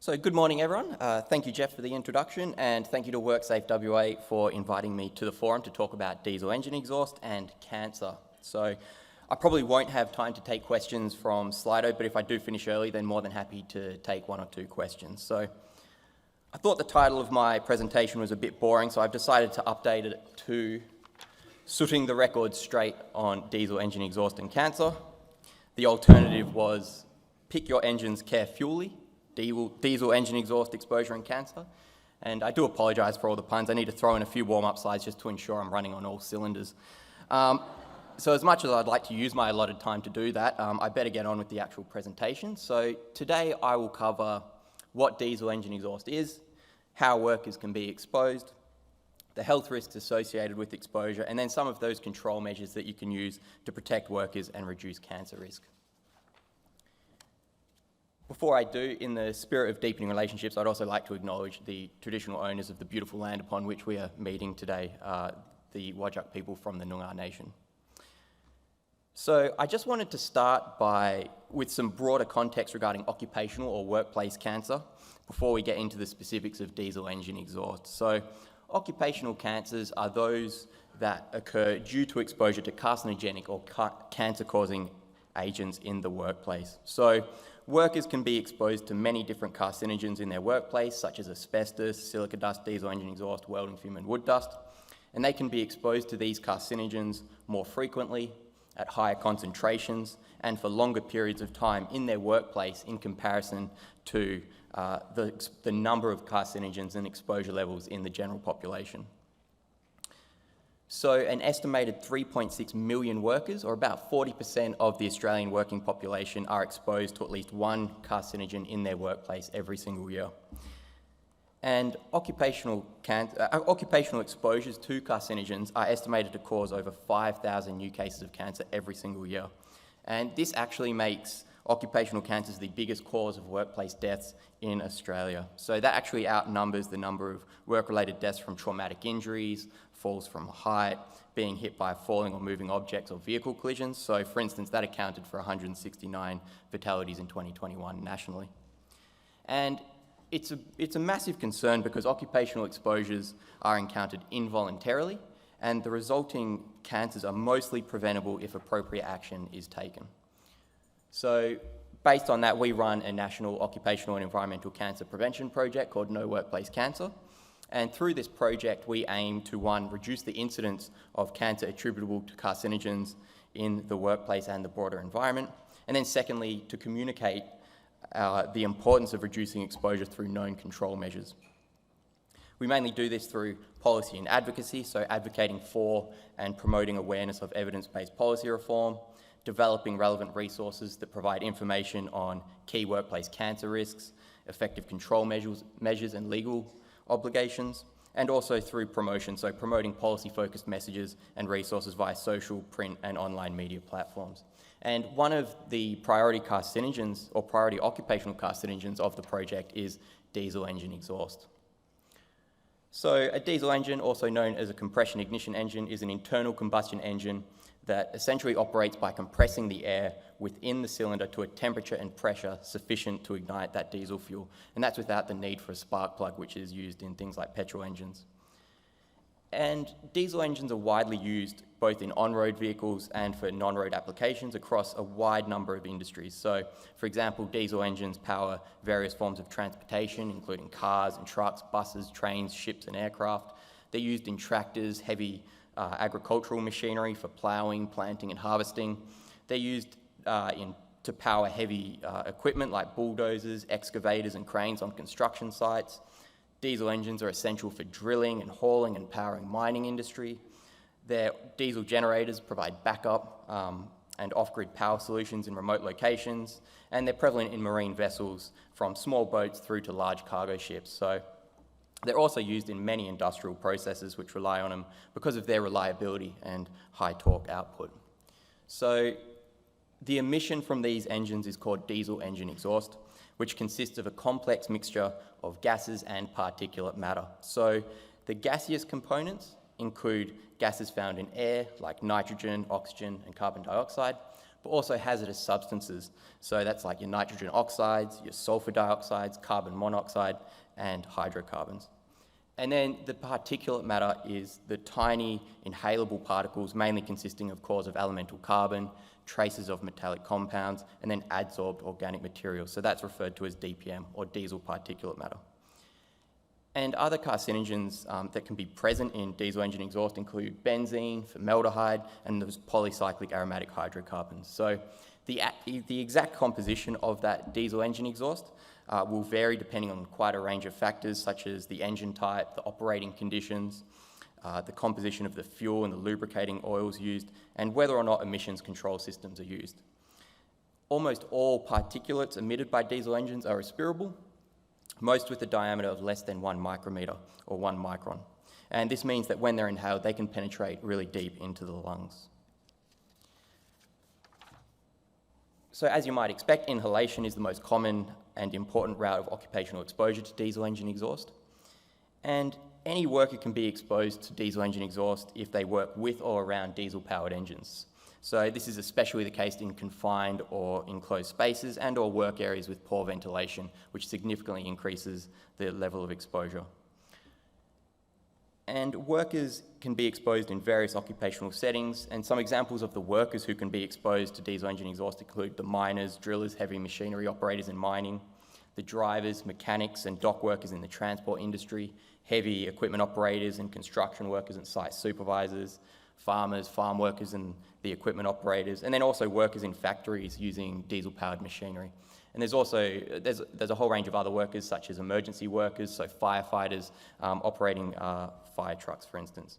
So good morning, everyone. Thank you, Jeff, for the introduction, and thank you to WorkSafe WA for inviting me to the forum to talk about diesel engine exhaust and cancer. So I probably won't have time to take questions from Slido, but if I do finish early, then more than happy to take one or two questions. So I thought the title of my presentation was a bit boring, so I've decided to update it to Sooting the Record Straight on Diesel Engine Exhaust and Cancer. The alternative was Pick Your Engines Carefully, Diesel Engine Exhaust Exposure and Cancer. And I do apologise for all the puns. I need to throw in a few warm-up slides just to ensure I'm running on all cylinders. So as much as I'd like to use my allotted time to do that, I better get on with the actual presentation. So today I will cover what diesel engine exhaust is, how workers can be exposed, the health risks associated with exposure, and then some of those control measures that you can use to protect workers and reduce cancer risk. Before I do, in the spirit of deepening relationships, I'd also like to acknowledge the traditional owners of the beautiful land upon which we are meeting today, the Whadjuk people from the Noongar Nation. So I just wanted to start with some broader context regarding occupational or workplace cancer before we get into the specifics of diesel engine exhaust. So occupational cancers are those that occur due to exposure to carcinogenic or cancer-causing agents in the workplace. So workers can be exposed to many different carcinogens in their workplace, such as asbestos, silica dust, diesel engine exhaust, welding fume, and wood dust. And they can be exposed to these carcinogens more frequently, at higher concentrations, and for longer periods of time in their workplace in comparison to the number of carcinogens and exposure levels in the general population. So an estimated 3.6 million workers, or about 40% of the Australian working population, are exposed to at least one carcinogen in their workplace every single year. And occupational exposures to carcinogens are estimated to cause over 5,000 new cases of cancer every single year. And this actually makes occupational cancers the biggest cause of workplace deaths in Australia. So that actually outnumbers the number of work-related deaths from traumatic injuries, falls from height, being hit by falling or moving objects, or vehicle collisions. So for instance, that accounted for 169 fatalities in 2021 nationally. And it's a massive concern because occupational exposures are encountered involuntarily, and the resulting cancers are mostly preventable if appropriate action is taken. So based on that, we run a national occupational and environmental cancer prevention project called No Workplace Cancer. And through this project, we aim to, one, reduce the incidence of cancer attributable to carcinogens in the workplace and the broader environment, and then secondly, to communicate the importance of reducing exposure through known control measures. We mainly do this through policy and advocacy, so advocating for and promoting awareness of evidence-based policy reform, developing relevant resources that provide information on key workplace cancer risks, effective control measures and legal obligations, and also through promotion, so promoting policy-focused messages and resources via social, print, and online media platforms. And one of the priority carcinogens, or priority occupational carcinogens of the project, is diesel engine exhaust. So a diesel engine, also known as a compression ignition engine, is an internal combustion engine that essentially operates by compressing the air within the cylinder to a temperature and pressure sufficient to ignite that diesel fuel. And that's without the need for a spark plug, which is used in things like petrol engines. And diesel engines are widely used both in on-road vehicles and for non-road applications across a wide number of industries. So, for example, diesel engines power various forms of transportation, including cars and trucks, buses, trains, ships, and aircraft. They're used in tractors, heavy agricultural machinery for ploughing, planting, and harvesting. They're used to power heavy equipment like bulldozers, excavators, and cranes on construction sites. Diesel engines are essential for drilling and hauling and powering mining industry. Their diesel generators provide backup and off-grid power solutions in remote locations, and they're prevalent in marine vessels from small boats through to large cargo ships. So they're also used in many industrial processes which rely on them because of their reliability and high torque output. So the emission from these engines is called diesel engine exhaust, which consists of a complex mixture of gases and particulate matter. So the gaseous components include gases found in air, like nitrogen, oxygen, and carbon dioxide, but also hazardous substances. So that's like your nitrogen oxides, your sulfur dioxides, carbon monoxide, and hydrocarbons. And then the particulate matter is the tiny inhalable particles, mainly consisting of cores of elemental carbon, traces of metallic compounds, and then adsorbed organic materials. So that's referred to as DPM, or diesel particulate matter. And other carcinogens that can be present in diesel engine exhaust include benzene, formaldehyde, and those polycyclic aromatic hydrocarbons. So the exact composition of that diesel engine exhaust will vary depending on quite a range of factors, such as the engine type, the operating conditions, the composition of the fuel and the lubricating oils used, and whether or not emissions control systems are used. Almost all particulates emitted by diesel engines are respirable, most with a diameter of less than 1 micrometer or 1 micron. And this means that when they're inhaled, they can penetrate really deep into the lungs. So as you might expect, inhalation is the most common and important route of occupational exposure to diesel engine exhaust. And any worker can be exposed to diesel engine exhaust if they work with or around diesel-powered engines. So this is especially the case in confined or enclosed spaces and or work areas with poor ventilation, which significantly increases the level of exposure. And workers can be exposed in various occupational settings, and some examples of the workers who can be exposed to diesel engine exhaust include the miners, drillers, heavy machinery operators in mining, the drivers, mechanics and dock workers in the transport industry, heavy equipment operators and construction workers and site supervisors, farmers, farm workers and the equipment operators, and then also workers in factories using diesel-powered machinery. And there's a whole range of other workers, such as emergency workers, so firefighters operating fire trucks, for instance.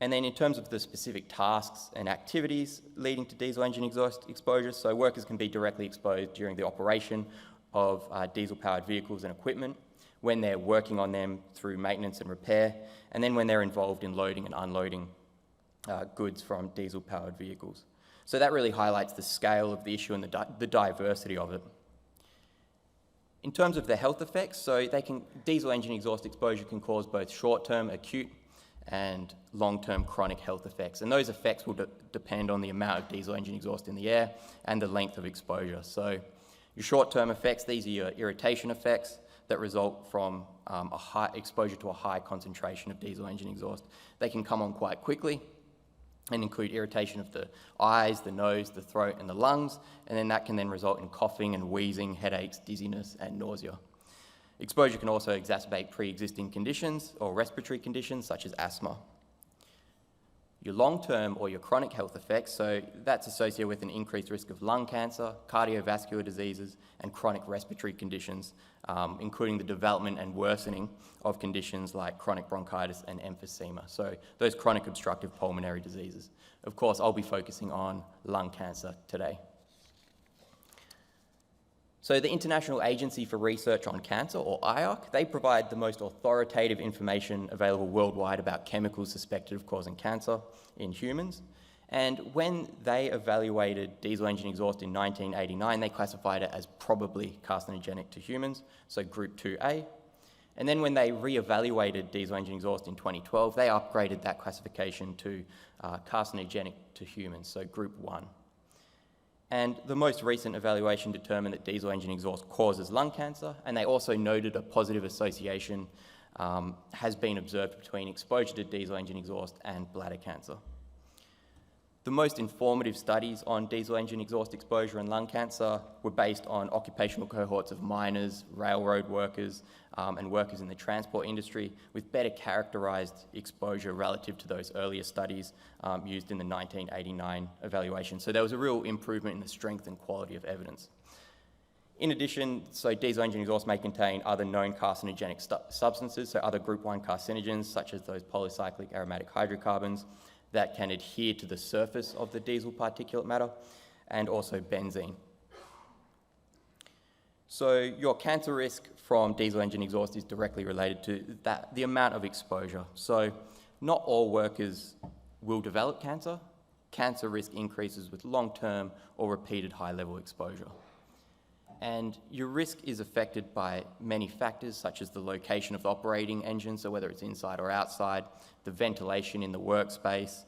And then in terms of the specific tasks and activities leading to diesel engine exhaust exposure, so workers can be directly exposed during the operation of diesel-powered vehicles and equipment, when they're working on them through maintenance and repair, and then when they're involved in loading and unloading goods from diesel-powered vehicles. So that really highlights the scale of the issue and the diversity of it. In terms of the health effects, so diesel engine exhaust exposure can cause both short-term acute and long-term chronic health effects. And those effects will depend on the amount of diesel engine exhaust in the air and the length of exposure. So your short-term effects, these are your irritation effects that result from a high exposure to a high concentration of diesel engine exhaust. They can come on quite quickly and include irritation of the eyes, the nose, the throat and the lungs, and then that can then result in coughing and wheezing, headaches, dizziness and nausea. Exposure can also exacerbate pre-existing conditions or respiratory conditions such as asthma. Your long-term or your chronic health effects, so that's associated with an increased risk of lung cancer, cardiovascular diseases, and chronic respiratory conditions, including the development and worsening of conditions like chronic bronchitis and emphysema, so those chronic obstructive pulmonary diseases. Of course, I'll be focusing on lung cancer today. So the International Agency for Research on Cancer, or IARC, they provide the most authoritative information available worldwide about chemicals suspected of causing cancer in humans. And when they evaluated diesel engine exhaust in 1989, they classified it as probably carcinogenic to humans, so group 2A. And then when they re-evaluated diesel engine exhaust in 2012, they upgraded that classification to carcinogenic to humans, so group 1. And the most recent evaluation determined that diesel engine exhaust causes lung cancer, and they also noted a positive association has been observed between exposure to diesel engine exhaust and bladder cancer. The most informative studies on diesel engine exhaust exposure and lung cancer were based on occupational cohorts of miners, railroad workers, and workers in the transport industry with better characterized exposure relative to those earlier studies used in the 1989 evaluation. So there was a real improvement in the strength and quality of evidence. In addition, so diesel engine exhaust may contain other known carcinogenic substances, so other group 1 carcinogens such as those polycyclic aromatic hydrocarbons that can adhere to the surface of the diesel particulate matter, and also benzene. So your cancer risk from diesel engine exhaust is directly related to the amount of exposure. So not all workers will develop cancer. Cancer risk increases with long-term or repeated high-level exposure. And your risk is affected by many factors, such as the location of the operating engine, so whether it's inside or outside, the ventilation in the workspace,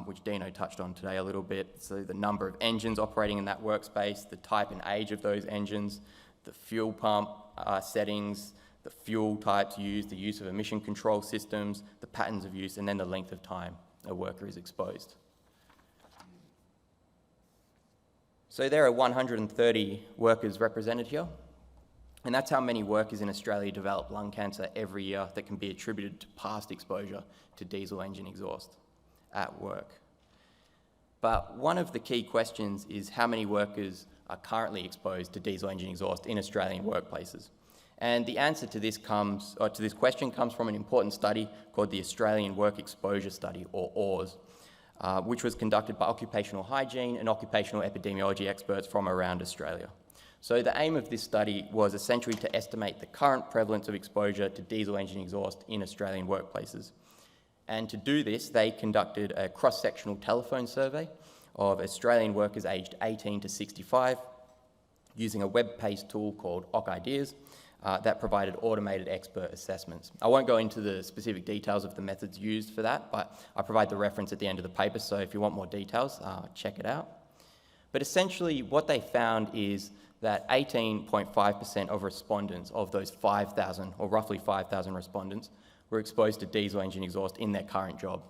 which Dino touched on today a little bit. So the number of engines operating in that workspace, the type and age of those engines, the fuel pump settings, the fuel types used, the use of emission control systems, the patterns of use, and then the length of time a worker is exposed. So there are 130 workers represented here, and that's how many workers in Australia develop lung cancer every year that can be attributed to past exposure to diesel engine exhaust at work. But one of the key questions is how many workers are currently exposed to diesel engine exhaust in Australian workplaces. And the answer to this question comes from an important study called the Australian Work Exposure Study, or AWES, which was conducted by occupational hygiene and occupational epidemiology experts from around Australia. So the aim of this study was essentially to estimate the current prevalence of exposure to diesel engine exhaust in Australian workplaces. And to do this, they conducted a cross-sectional telephone survey of Australian workers aged 18 to 65 using a web-based tool called OCIdeas that provided automated expert assessments. I won't go into the specific details of the methods used for that, but I provide the reference at the end of the paper, so if you want more details, check it out. But essentially what they found is that 18.5% of respondents of those 5,000, or roughly 5,000 respondents, were exposed to diesel engine exhaust in their current job.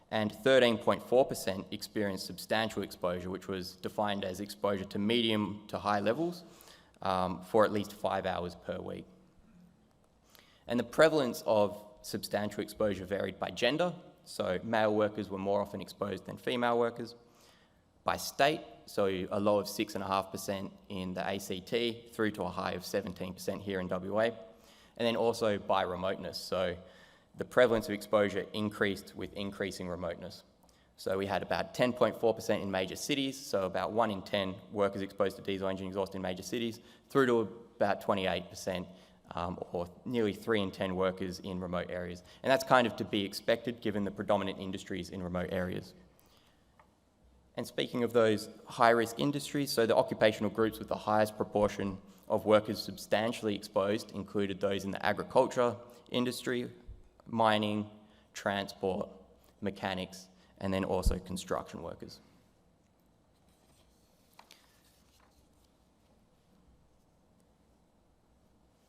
And 13.4% experienced substantial exposure, which was defined as exposure to medium to high levels for at least 5 hours per week. And the prevalence of substantial exposure varied by gender, so male workers were more often exposed than female workers. By state, so a low of 6.5% in the ACT through to a high of 17% here in WA. And then also by remoteness, so the prevalence of exposure increased with increasing remoteness. So we had about 10.4% in major cities, so about 1 in 10 workers exposed to diesel engine exhaust in major cities, through to about 28%, or nearly 3 in 10 workers in remote areas. And that's kind of to be expected given the predominant industries in remote areas. And speaking of those high-risk industries, so the occupational groups with the highest proportion of workers substantially exposed included those in the agriculture industry, mining, transport, mechanics, and then also construction workers.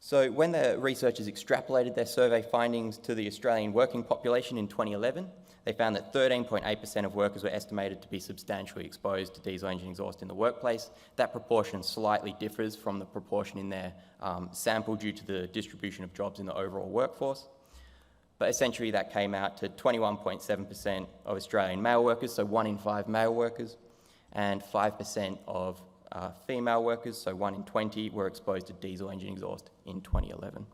So when the researchers extrapolated their survey findings to the Australian working population in 2011, they found that 13.8% of workers were estimated to be substantially exposed to diesel engine exhaust in the workplace. That proportion slightly differs from the proportion in their sample due to the distribution of jobs in the overall workforce. But essentially that came out to 21.7% of Australian male workers, so 1 in 5 male workers, and 5% of female workers, so 1 in 20, were exposed to diesel engine exhaust in 2011.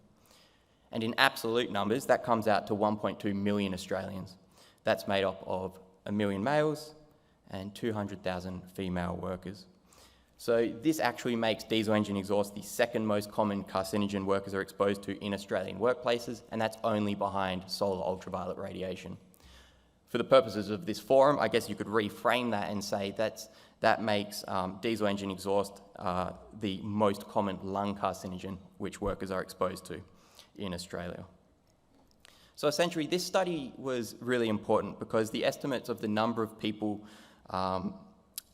And in absolute numbers, that comes out to 1.2 million Australians. That's made up of 1 million males and 200,000 female workers. So this actually makes diesel engine exhaust the second most common carcinogen workers are exposed to in Australian workplaces, and that's only behind solar ultraviolet radiation. For the purposes of this forum, I guess you could reframe that and say that makes diesel engine exhaust the most common lung carcinogen which workers are exposed to in Australia. So essentially this study was really important because the estimates of the number of people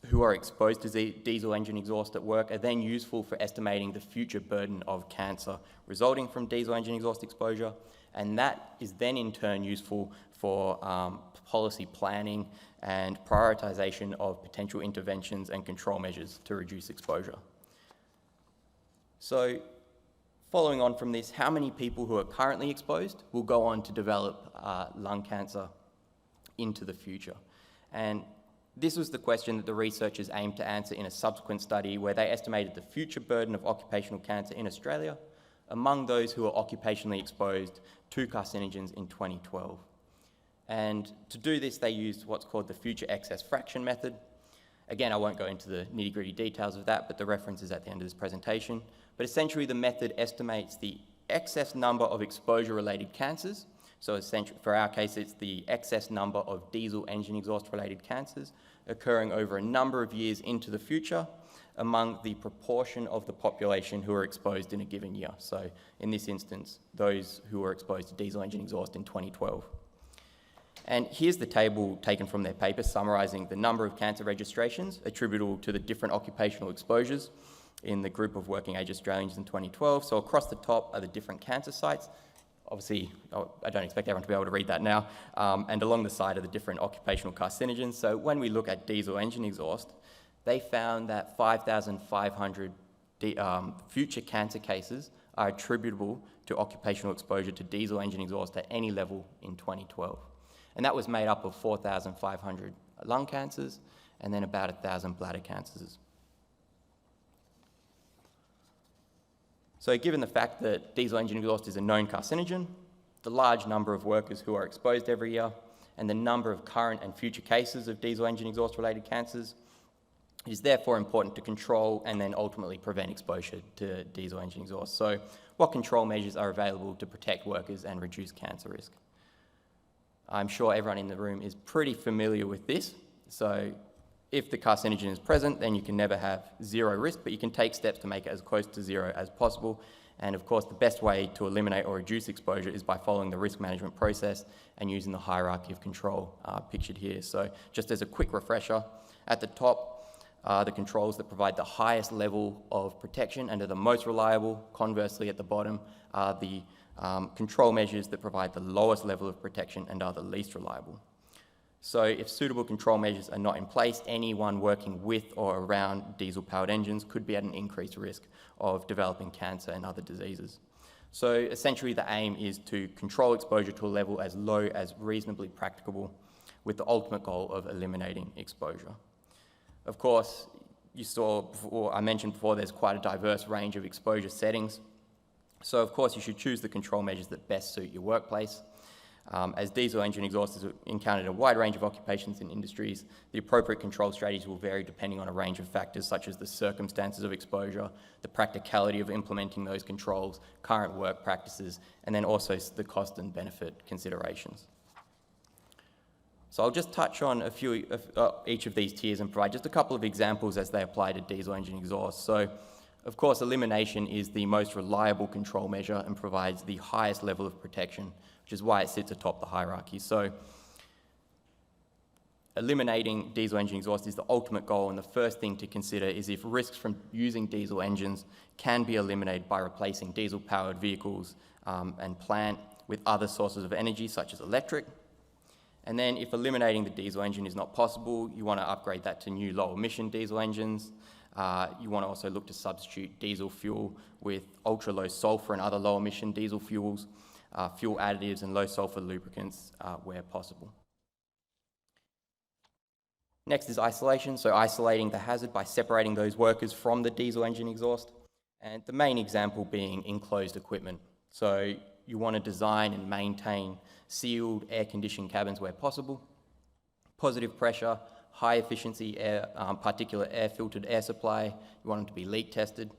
who are exposed to diesel engine exhaust at work are then useful for estimating the future burden of cancer resulting from diesel engine exhaust exposure, and that is then in turn useful for policy planning and prioritisation of potential interventions and control measures to reduce exposure. So following on from this, how many people who are currently exposed will go on to develop lung cancer into the future? And this was the question that the researchers aimed to answer in a subsequent study where they estimated the future burden of occupational cancer in Australia among those who are occupationally exposed to carcinogens in 2012. And to do this, they used what's called the future excess fraction method. Again, I won't go into the nitty-gritty details of that, but the reference is at the end of this presentation. But essentially, the method estimates the excess number of exposure-related cancers. So essentially, for our case, it's the excess number of diesel engine exhaust-related cancers occurring over a number of years into the future among the proportion of the population who are exposed in a given year. So in this instance, those who were exposed to diesel engine exhaust in 2012. And here's the table taken from their paper summarising the number of cancer registrations attributable to the different occupational exposures in the group of working age Australians in 2012. So across the top are the different cancer sites. Obviously, I don't expect everyone to be able to read that now. And along the side are the different occupational carcinogens. So when we look at diesel engine exhaust, they found that 5,500 future cancer cases are attributable to occupational exposure to diesel engine exhaust at any level in 2012. And that was made up of 4,500 lung cancers and then about 1,000 bladder cancers. So given the fact that diesel engine exhaust is a known carcinogen, the large number of workers who are exposed every year, and the number of current and future cases of diesel engine exhaust related cancers, it is therefore important to control and then ultimately prevent exposure to diesel engine exhaust. So what control measures are available to protect workers and reduce cancer risk? I'm sure everyone in the room is pretty familiar with this. So if the carcinogen is present, then you can never have zero risk, but you can take steps to make it as close to zero as possible. And of course, the best way to eliminate or reduce exposure is by following the risk management process and using the hierarchy of control pictured here. So just as a quick refresher, at the top are the controls that provide the highest level of protection and are the most reliable. Conversely, at the bottom are the control measures that provide the lowest level of protection and are the least reliable. So if suitable control measures are not in place, anyone working with or around diesel-powered engines could be at an increased risk of developing cancer and other diseases. So essentially the aim is to control exposure to a level as low as reasonably practicable with the ultimate goal of eliminating exposure. Of course, I mentioned before, there's quite a diverse range of exposure settings. So of course you should choose the control measures that best suit your workplace. As diesel engine exhaust is encountered in a wide range of occupations and industries, the appropriate control strategies will vary depending on a range of factors such as the circumstances of exposure, the practicality of implementing those controls, current work practices, and then also the cost and benefit considerations. So I'll just touch on a few of each of these tiers and provide just a couple of examples as they apply to diesel engine exhaust. So, of course, elimination is the most reliable control measure and provides the highest level of protection, which is why it sits atop the hierarchy. So eliminating diesel engine exhaust is the ultimate goal, and the first thing to consider is if risks from using diesel engines can be eliminated by replacing diesel-powered vehicles and plant with other sources of energy, such as electric. And then if eliminating the diesel engine is not possible, you want to upgrade that to new low-emission diesel engines. You want to also look to substitute diesel fuel with ultra-low sulfur and other low-emission diesel fuels, fuel additives and low-sulfur lubricants where possible. Next is isolation, so isolating the hazard by separating those workers from the diesel engine exhaust, and the main example being enclosed equipment. So you want to design and maintain sealed, air-conditioned cabins where possible, positive pressure, high efficiency air, particulate air filtered air supply. You want them to be leak tested.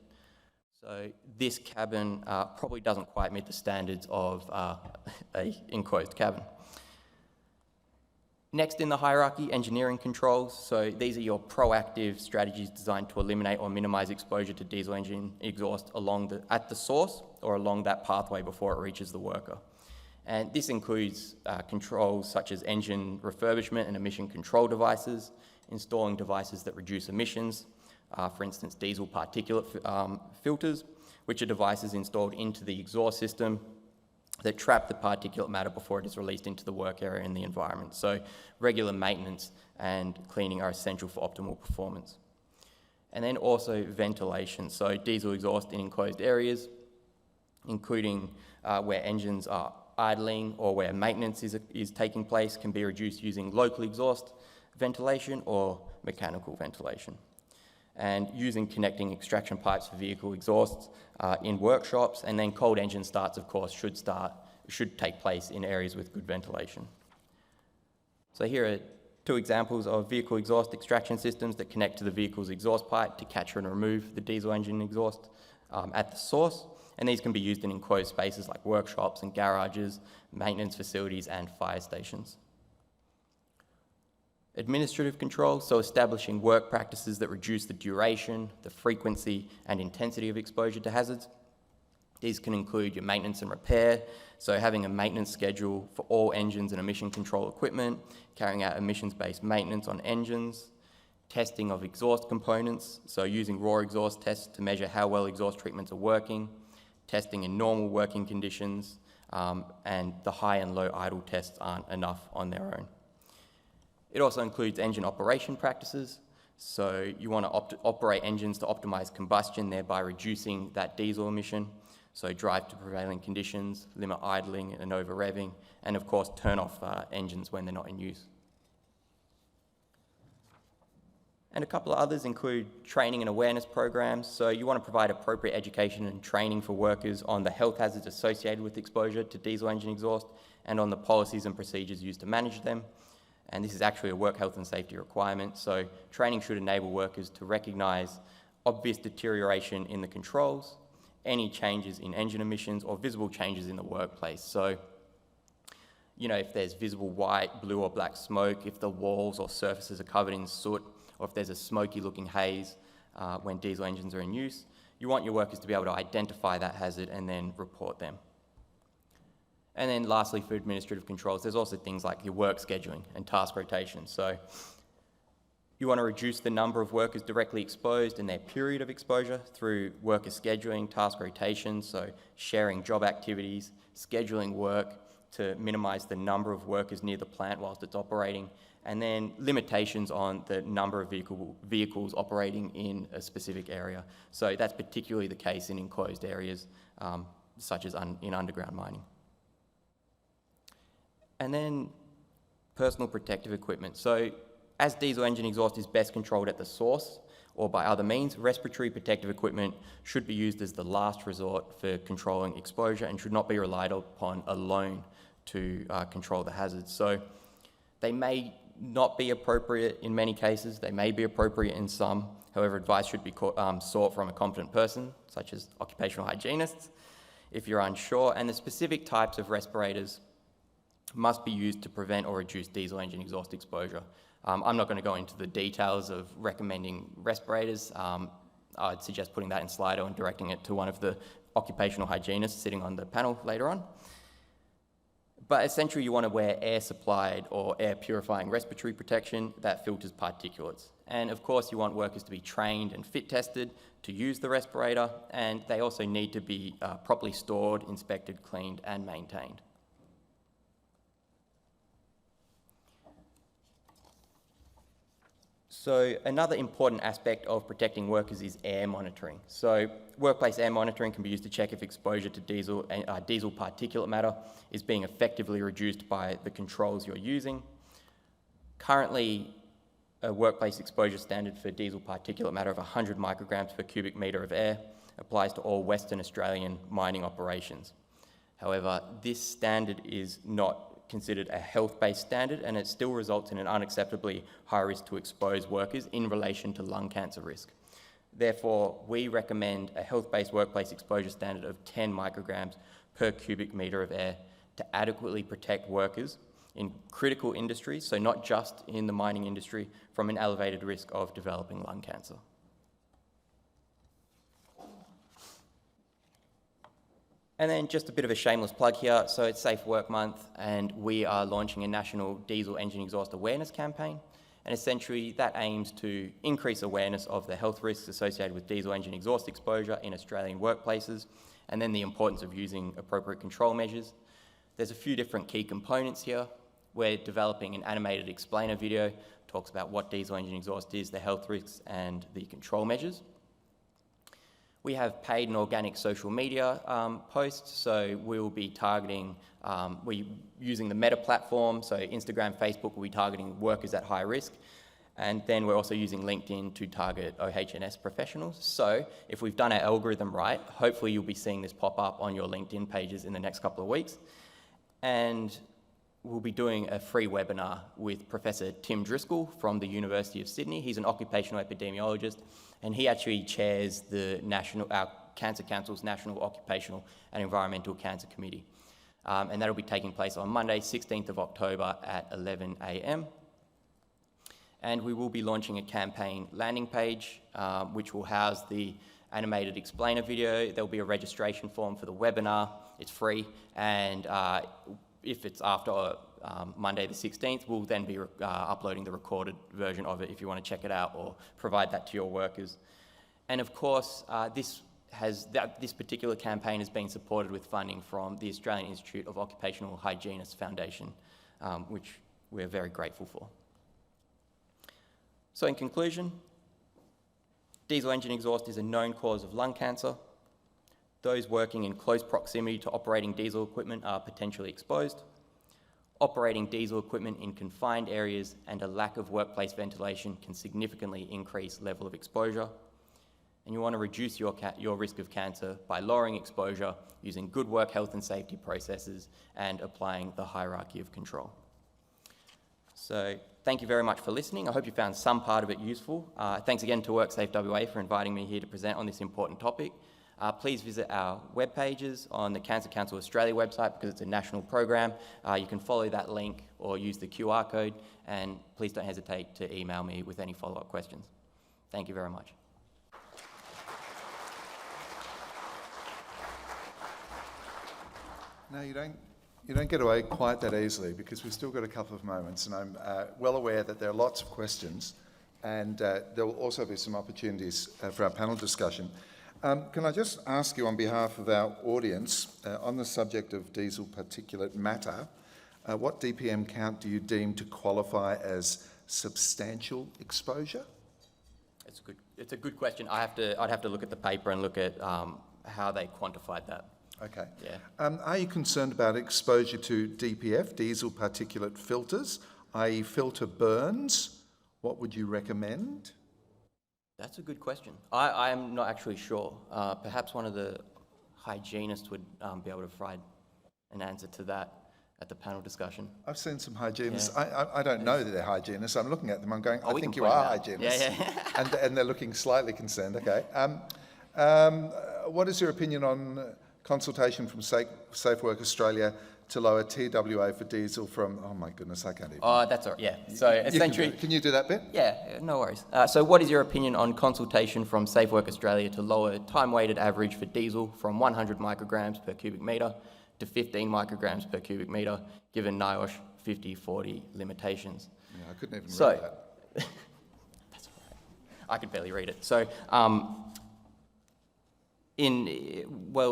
So this cabin probably doesn't quite meet the standards of a enclosed cabin. Next in the hierarchy, engineering controls. So these are your proactive strategies designed to eliminate or minimize exposure to diesel engine exhaust at the source or along that pathway before it reaches the worker. And this includes controls such as engine refurbishment and emission control devices, installing devices that reduce emissions, for instance, diesel particulate filters, which are devices installed into the exhaust system that trap the particulate matter before it is released into the work area and the environment. So regular maintenance and cleaning are essential for optimal performance. And then also ventilation, so diesel exhaust in enclosed areas, including where engines are idling or where maintenance is taking place, can be reduced using local exhaust ventilation or mechanical ventilation. And using connecting extraction pipes for vehicle exhausts in workshops, and then cold engine starts, of course, should take place in areas with good ventilation. So here are two examples of vehicle exhaust extraction systems that connect to the vehicle's exhaust pipe to capture and remove the diesel engine exhaust at the source. And these can be used in enclosed spaces like workshops and garages, maintenance facilities, and fire stations. Administrative control, so establishing work practices that reduce the duration, the frequency, and intensity of exposure to hazards. These can include your maintenance and repair, so having a maintenance schedule for all engines and emission control equipment, carrying out emissions-based maintenance on engines, testing of exhaust components, so using raw exhaust tests to measure how well exhaust treatments are working, testing in normal working conditions, and the high and low idle tests aren't enough on their own. It also includes engine operation practices, so you want to operate engines to optimize combustion, thereby reducing that diesel emission. So drive to prevailing conditions, limit idling and over-revving, and of course turn off engines when they're not in use. And a couple of others include training and awareness programs. So you want to provide appropriate education and training for workers on the health hazards associated with exposure to diesel engine exhaust and on the policies and procedures used to manage them. And this is actually a work health and safety requirement. So training should enable workers to recognise obvious deterioration in the controls, any changes in engine emissions or visible changes in the workplace. So, you know, if there's visible white, blue or black smoke, if the walls or surfaces are covered in soot, or if there's a smoky looking haze when diesel engines are in use, you want your workers to be able to identify that hazard and then report them. And then lastly, for administrative controls, there's also things like your work scheduling and task rotation. So you want to reduce the number of workers directly exposed and their period of exposure through worker scheduling, task rotation, so sharing job activities, scheduling work to minimise the number of workers near the plant whilst it's operating, and then limitations on the number of vehicles operating in a specific area. So that's particularly the case in enclosed areas, such as in underground mining. And then personal protective equipment. So as diesel engine exhaust is best controlled at the source or by other means, respiratory protective equipment should be used as the last resort for controlling exposure and should not be relied upon alone to control the hazards. So they may not be appropriate in many cases, they may be appropriate in some. However, advice should be sought from a competent person, such as occupational hygienists, if you're unsure, and the specific types of respirators must be used to prevent or reduce diesel engine exhaust exposure. I'm not going to go into the details of recommending respirators. I'd suggest putting that in Slido and directing it to one of the occupational hygienists sitting on the panel later on. But essentially you want to wear air supplied or air purifying respiratory protection that filters particulates. And of course you want workers to be trained and fit tested to use the respirator, and they also need to be properly stored, inspected, cleaned and maintained. So another important aspect of protecting workers is air monitoring. So workplace air monitoring can be used to check if exposure to diesel particulate matter is being effectively reduced by the controls you're using. Currently, a workplace exposure standard for diesel particulate matter of 100 micrograms per cubic metre of air applies to all Western Australian mining operations. However, this standard is not considered a health-based standard, and it still results in an unacceptably high risk to expose workers in relation to lung cancer risk. Therefore, we recommend a health-based workplace exposure standard of 10 micrograms per cubic metre of air to adequately protect workers in critical industries, so not just in the mining industry, from an elevated risk of developing lung cancer. And then just a bit of a shameless plug here. So it's Safe Work Month and we are launching a national diesel engine exhaust awareness campaign. And essentially that aims to increase awareness of the health risks associated with diesel engine exhaust exposure in Australian workplaces, and then the importance of using appropriate control measures. There's a few different key components here. We're developing an animated explainer video, talks about what diesel engine exhaust is, the health risks and the control measures. We have paid and organic social media posts, so we'll be targeting, we're using the Meta platform, so Instagram, Facebook will be targeting workers at high risk, and then we're also using LinkedIn to target OH&S professionals. So if we've done our algorithm right, hopefully you'll be seeing this pop up on your LinkedIn pages in the next couple of weeks. And we'll be doing a free webinar with Professor Tim Driscoll from the University of Sydney. He's an occupational epidemiologist, and he actually chairs the our Cancer Council's National Occupational and Environmental Cancer Committee. And that'll be taking place on Monday, 16th of October at 11 a.m. And we will be launching a campaign landing page, which will house the animated explainer video. There'll be a registration form for the webinar. It's free, and if it's after Monday the 16th, we'll then be uploading the recorded version of it if you want to check it out or provide that to your workers. And of course, this particular campaign has been supported with funding from the Australian Institute of Occupational Hygienists Foundation, which we're very grateful for. So in conclusion, diesel engine exhaust is a known cause of lung cancer. Those working in close proximity to operating diesel equipment are potentially exposed. Operating diesel equipment in confined areas and a lack of workplace ventilation can significantly increase level of exposure. And you want to reduce your risk of cancer by lowering exposure, using good work health and safety processes, and applying the hierarchy of control. So thank you very much for listening. I hope you found some part of it useful. Thanks again to WorkSafe WA for inviting me here to present on this important topic. Please visit our web pages on the Cancer Council Australia website because it's a national program. You can follow that link or use the QR code, and please don't hesitate to email me with any follow-up questions. Thank you very much. No, you don't get away quite that easily because we've still got a couple of moments, and I'm well aware that there are lots of questions, and there will also be some opportunities for our panel discussion. Can I just ask you on behalf of our audience, on the subject of diesel particulate matter, what DPM count do you deem to qualify as substantial exposure? It's a good question. I'd have to look at the paper and look at how they quantified that. Okay. Yeah. Are you concerned about exposure to DPF, diesel particulate filters, i.e. filter burns? What would you recommend? That's a good question. I am not actually sure. Perhaps one of the hygienists would be able to provide an answer to that at the panel discussion. I've seen some hygienists. Yeah. I don't know that they're hygienists. I'm looking at them. I'm going, I think you are hygienists. Yeah. and they're looking slightly concerned. Okay. What is your opinion on consultation from Safe Work Australia to lower TWA for diesel from, oh my goodness, I can't even. Oh, that's all right, yeah. So essentially... Can you do that bit? Yeah, no worries. So what is your opinion on consultation from Safe Work Australia to lower time-weighted average for diesel from 100 micrograms per cubic metre to 15 micrograms per cubic metre, given NIOSH 50/40 limitations? Yeah, I couldn't even read that. That's all right. I could barely read it. So,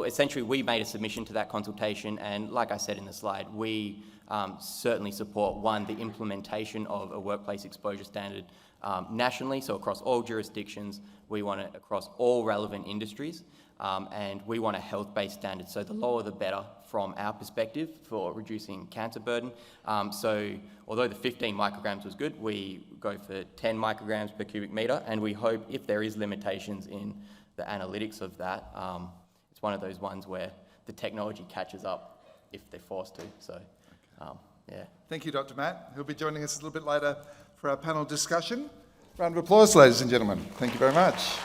essentially we made a submission to that consultation, and like I said in the slide, we certainly support, one, the implementation of a workplace exposure standard nationally, so across all jurisdictions. We want it across all relevant industries, and we want a health-based standard, so the lower the better from our perspective for reducing cancer burden. So although the 15 micrograms was good, we go for 10 micrograms per cubic metre, and we hope if there is limitations in the analytics of that, it's one of those ones where the technology catches up if they're forced to. So, yeah. Thank you, Dr. Matt, who'll be joining us a little bit later for our panel discussion. Round of applause, ladies and gentlemen. Thank you very much.